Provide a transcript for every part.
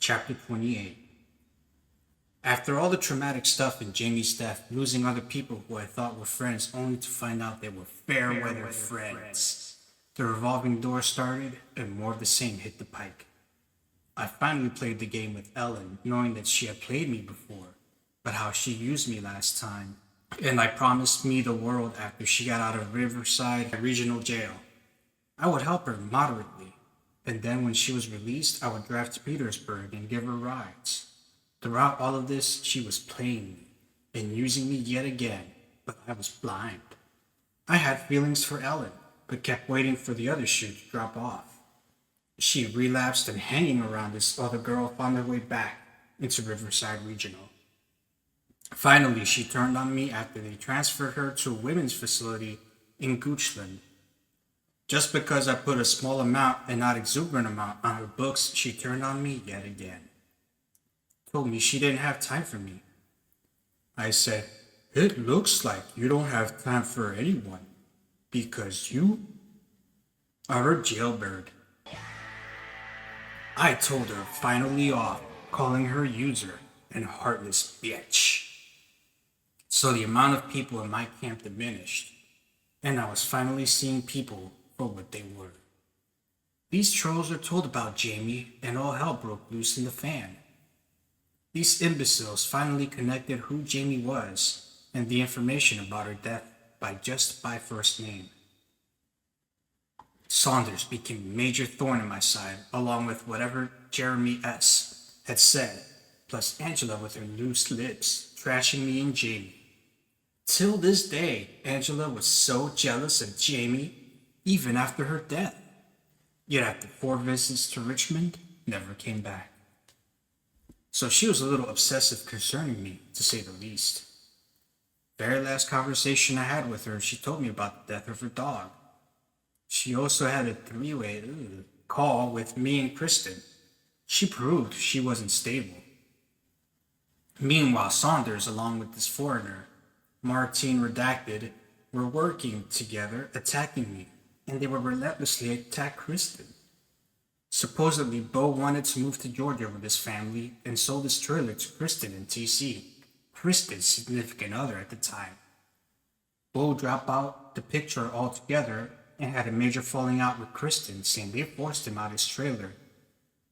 Chapter 28. After all the traumatic stuff in Jamie's death, losing other people who I thought were friends only to find out they were fair weather friends, the revolving door started and more of the same hit the pike. I finally played the game with Ellen, knowing that she had played me before, but how she used me last time, and I promised me the world after she got out of Riverside Regional Jail. I would help her moderately, and then when she was released, I would drive to Petersburg and give her rides. Throughout all of this, she was playing me and using me yet again, but I was blind. I had feelings for Ellen, but kept waiting for the other shoe to drop off. She relapsed and hanging around this other girl found her way back into Riverside Regional. Finally, she turned on me after they transferred her to a women's facility in Goochland. Just because I put a small amount and not exuberant amount on her books, she turned on me yet again. Told me she didn't have time for me. I said, "It looks like you don't have time for anyone, because you are a jailbird." I told her finally off, calling her user and heartless bitch. So the amount of people in my camp diminished, and I was finally seeing people for what they were. These trolls are told about Jamie, and all hell broke loose in the fan. These imbeciles finally connected who Jamie was and the information about her death by first name. Saunders became a major thorn in my side, along with whatever Jeremy S. had said, plus Angela with her loose lips, trashing me and Jamie. Till this day, Angela was so jealous of Jamie, even after her death. Yet after 4 visits to Richmond, never came back. So she was a little obsessive concerning me, to say the least. Very last conversation I had with her, she told me about the death of her dog. She also had a three-way call with me and Kristen. She proved she wasn't stable. Meanwhile, Saunders, along with this foreigner, Martine Redacted, were working together, attacking me, and they would relentlessly attack Kristen. Supposedly, Bo wanted to move to Georgia with his family and sold his trailer to Kristen in TC, Kristen's significant other at the time. Bo dropped out the picture altogether and had a major falling out with Kristen, saying they forced him out his trailer.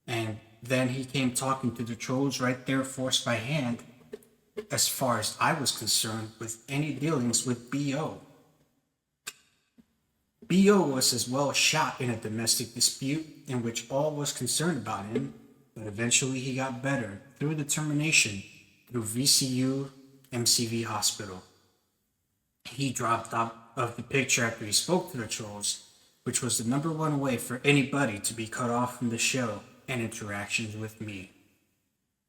And then he came talking to the trolls right there, forced by hand, as far as I was concerned, with any dealings with B.O. B.O. was as well shot in a domestic dispute in which all was concerned about him, but eventually he got better through determination through VCU MCV Hospital. He dropped out of the picture after he spoke to the trolls, which was the number one way for anybody to be cut off from the show and interactions with me.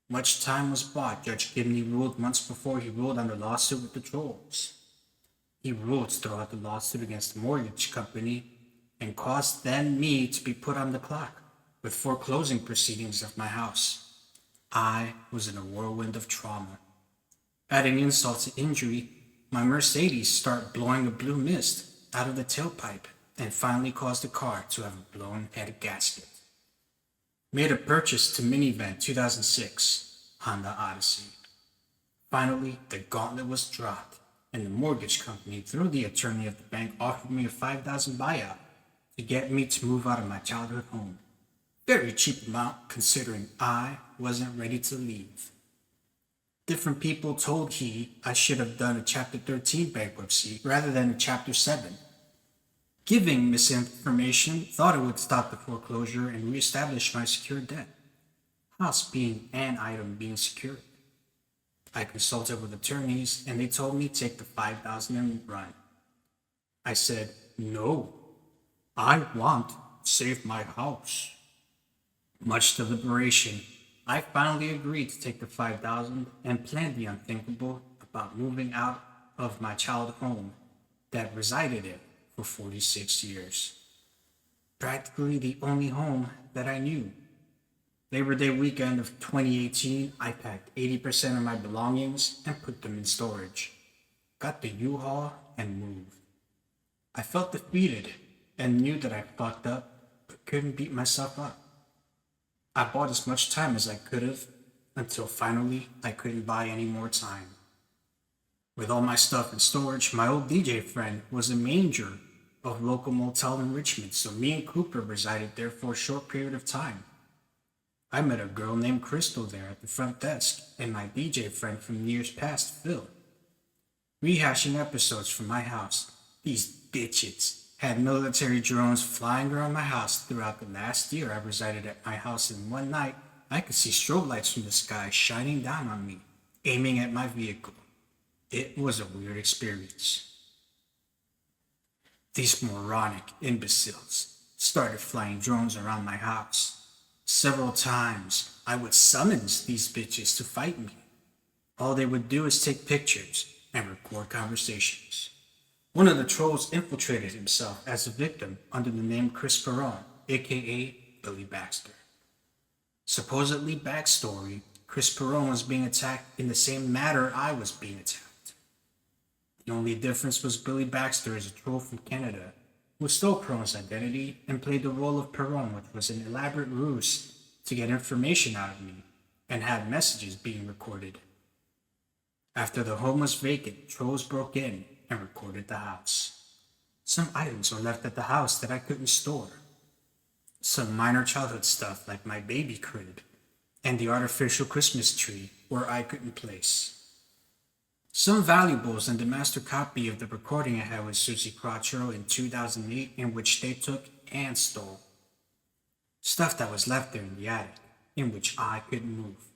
Much time was bought. Judge Gibney ruled months before he ruled on the lawsuit with the trolls. He ruled to throw out the lawsuit against the mortgage company and caused then me to be put on the clock with foreclosing proceedings of my house. I was in a whirlwind of trauma. Adding insult to injury, my Mercedes started blowing a blue mist out of the tailpipe and finally caused the car to have a blown head gasket. Made a purchase to minivan 2006 Honda Odyssey. Finally, the gauntlet was dropped, and the mortgage company, through the attorney of the bank, offered me a $5,000 buyout to get me to move out of my childhood home. Very cheap amount considering I wasn't ready to leave. Different people told I should have done a Chapter 13 bankruptcy rather than a Chapter 7. Giving misinformation thought it would stop the foreclosure and reestablish my secured debt. House being an item being secured. I consulted with attorneys and they told me take the $5,000 and run. I said, "No, I want to save my house." Much deliberation, I finally agreed to take the $5,000 and planned the unthinkable about moving out of my childhood home that resided in for 46 years. Practically the only home that I knew. Labor Day weekend of 2018, I packed 80% of my belongings and put them in storage. Got the U-Haul and moved. I felt defeated and knew that I fucked up, but couldn't beat myself up. I bought as much time as I could have until finally I couldn't buy any more time. With all my stuff in storage, my old DJ friend was a manager of local motel in Richmond, so me and Cooper resided there for a short period of time. I met a girl named Crystal there at the front desk, and my DJ friend from years past, Phil. Rehashing episodes from my house, these bitches had military drones flying around my house throughout the last year I resided at my house, and one night I could see strobe lights from the sky shining down on me, aiming at my vehicle. It was a weird experience. These moronic imbeciles started flying drones around my house. Several times I would summons these bitches to fight me. All they would do is take pictures and record conversations. One of the trolls infiltrated himself as a victim under the name Chris Perron, aka Billy Baxter. Supposedly backstory, Chris Perron was being attacked in the same manner I was being attacked. The only difference was Billy Baxter is a troll from Canada who stole Perron's identity and played the role of Perron, which was an elaborate ruse to get information out of me and had messages being recorded. After the home was vacant, trolls broke in and recorded the house. Some items were left at the house that I couldn't store. Some minor childhood stuff like my baby crib and the artificial Christmas tree where I couldn't place. Some valuables and the master copy of the recording I had with Susie Quattro in 2008 in which they took and stole. Stuff that was left there in the attic in which I couldn't move.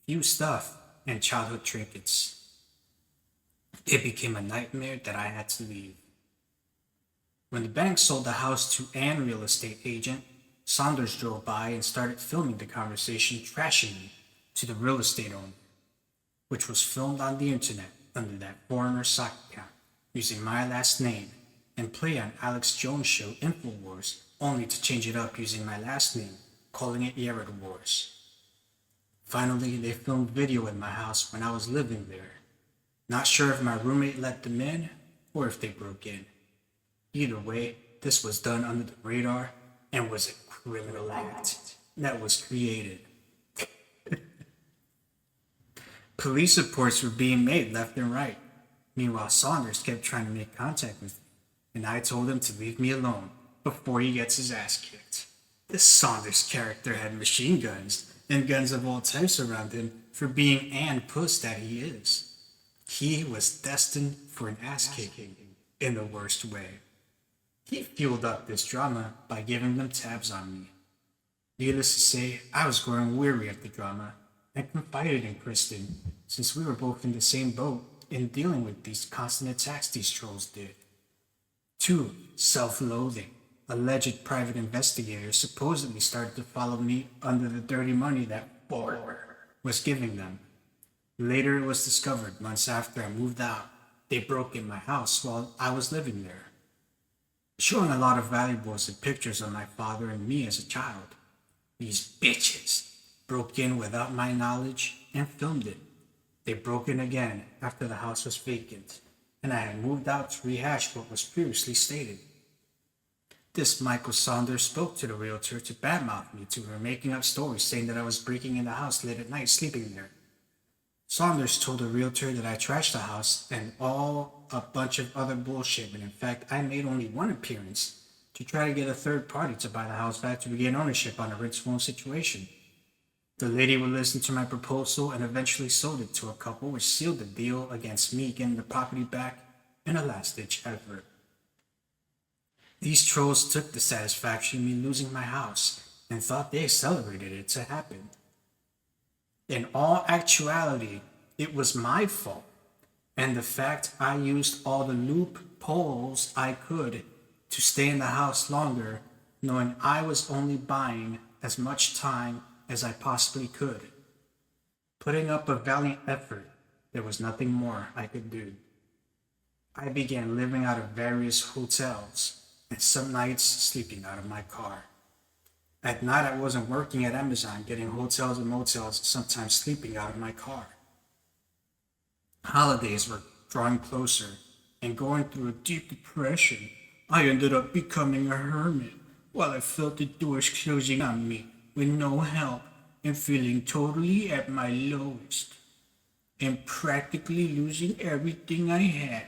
Few stuff and childhood trinkets. It became a nightmare that I had to leave. When the bank sold the house to an real estate agent, Saunders drove by and started filming the conversation, trashing me to the real estate owner, which was filmed on the internet under that foreigner sock account, using my last name, and play on Alex Jones' show InfoWars, only to change it up using my last name, calling it Yarid Wars. Finally, they filmed video in my house when I was living there. Not sure if my roommate let them in or if they broke in. Either way, this was done under the radar and was a criminal act that was created. Police reports were being made left and right. Meanwhile, Saunders kept trying to make contact with me, and I told him to leave me alone before he gets his ass kicked. This Saunders character had machine guns and guns of all types around him for being an puss that he is. He was destined for an ass kicking in the worst way. He fueled up this drama by giving them tabs on me. Needless to say, I was growing weary of the drama and confided in Kristen, since we were both in the same boat in dealing with these constant attacks these trolls did. 2. Self-loathing. Alleged private investigators supposedly started to follow me under the dirty money that Ford was giving them. Later it was discovered, months after I moved out, they broke in my house while I was living there, showing a lot of valuables and pictures of my father and me as a child. These bitches broke in without my knowledge and filmed it. They broke in again after the house was vacant, and I had moved out to rehash what was previously stated. This Michael Saunders spoke to the realtor to badmouth me to her, making up stories saying that I was breaking in the house late at night sleeping there. Saunders told the realtor that I trashed the house and all a bunch of other bullshit, when in fact I made only one appearance to try to get a third party to buy the house back to regain ownership on a rent-to-own situation. The lady would listen to my proposal and eventually sold it to a couple, which sealed the deal against me getting the property back in a last-ditch effort. These trolls took the satisfaction of me losing my house and thought they celebrated it to happen. In all actuality, it was my fault, and the fact I used all the loopholes I could to stay in the house longer, knowing I was only buying as much time as I possibly could. Putting up a valiant effort, there was nothing more I could do. I began living out of various hotels, and some nights sleeping out of my car. At night I wasn't working at Amazon, getting hotels and motels, sometimes sleeping out of my car. Holidays were drawing closer, and going through a deep depression, I ended up becoming a hermit while I felt the doors closing on me with no help and feeling totally at my lowest and practically losing everything I had,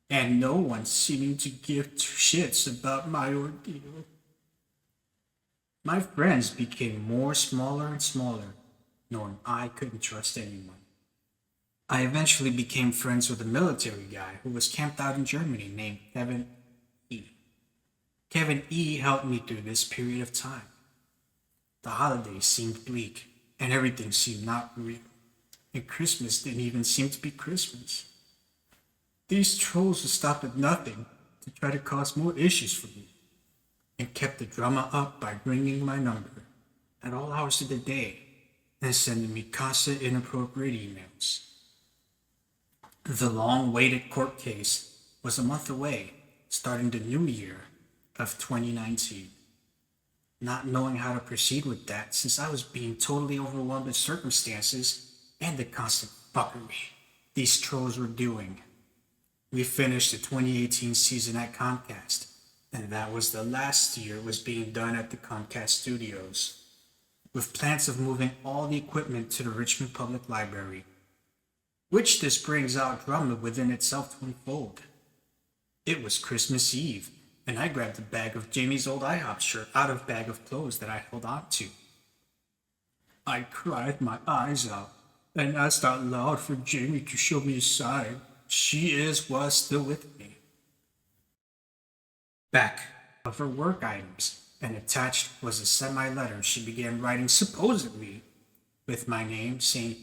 and no one seeming to give two shits about my ordeal. My friends became more smaller and smaller, knowing I couldn't trust anyone. I eventually became friends with a military guy who was camped out in Germany named Kevin E. Kevin E helped me through this period of time. The holidays seemed bleak, and everything seemed not real, and Christmas didn't even seem to be Christmas. These trolls would stop at nothing to try to cause more issues for me, and kept the drama up by ringing my number at all hours of the day and sending me constant inappropriate emails. The long-awaited court case was a month away, starting the new year of 2019. Not knowing how to proceed with that since I was being totally overwhelmed with circumstances and the constant fuckery these trolls were doing. We finished the 2018 season at Comcast, and that was the last year it was being done at the Comcast studios, with plans of moving all the equipment to the Richmond Public Library, which this brings out drama within itself to unfold. It was Christmas Eve, and I grabbed a bag of Jamie's old IHOP shirt out of a bag of clothes that I held on to. I cried my eyes out and asked out loud for Jamie to show me a sign was still with me. Back of her work items, and attached was a semi-letter she began writing supposedly with my name saying,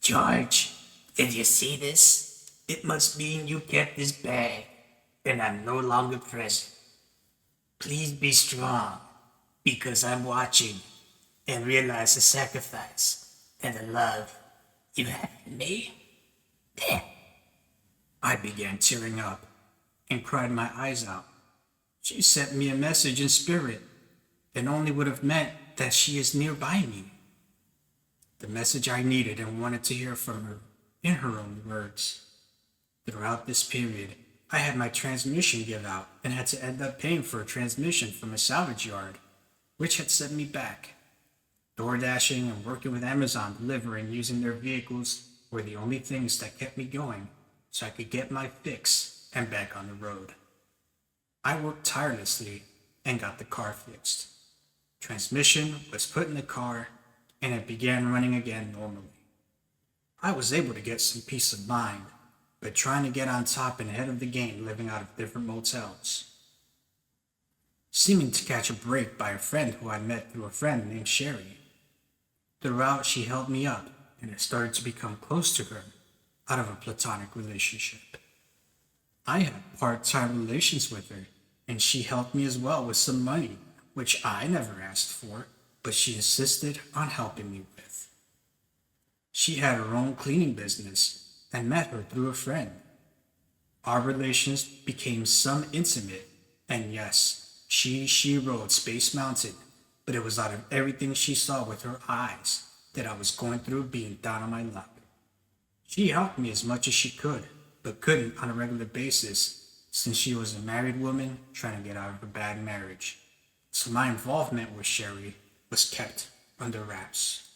"George, did you see this? It must mean you kept this bag, and I'm no longer present. Please be strong, because I'm watching, and realize the sacrifice and the love you have in me." I began tearing up and cried my eyes out. She sent me a message in spirit and only would have meant that she is nearby me. The message I needed and wanted to hear from her in her own words. Throughout this period, I had my transmission give out and had to end up paying for a transmission from a salvage yard, which had sent me back. Door dashing and working with Amazon delivering using their vehicles were the only things that kept me going so I could get my fix and back on the road. I worked tirelessly and got the car fixed. Transmission was put in the car and it began running again normally. I was able to get some peace of mind, but trying to get on top and ahead of the game living out of different motels. Seeming to catch a break by a friend who I met through a friend named Sherry. Throughout, she held me up and I started to become close to her out of a platonic relationship. I had part-time relations with her, and she helped me as well with some money, which I never asked for, but she insisted on helping me with. She had her own cleaning business and met her through a friend. Our relations became some intimate, and yes, she rode Space Mountain, but it was out of everything she saw with her eyes that I was going through being down on my luck. She helped me as much as she could, but couldn't on a regular basis since she was a married woman trying to get out of a bad marriage. So my involvement with Sherry was kept under wraps.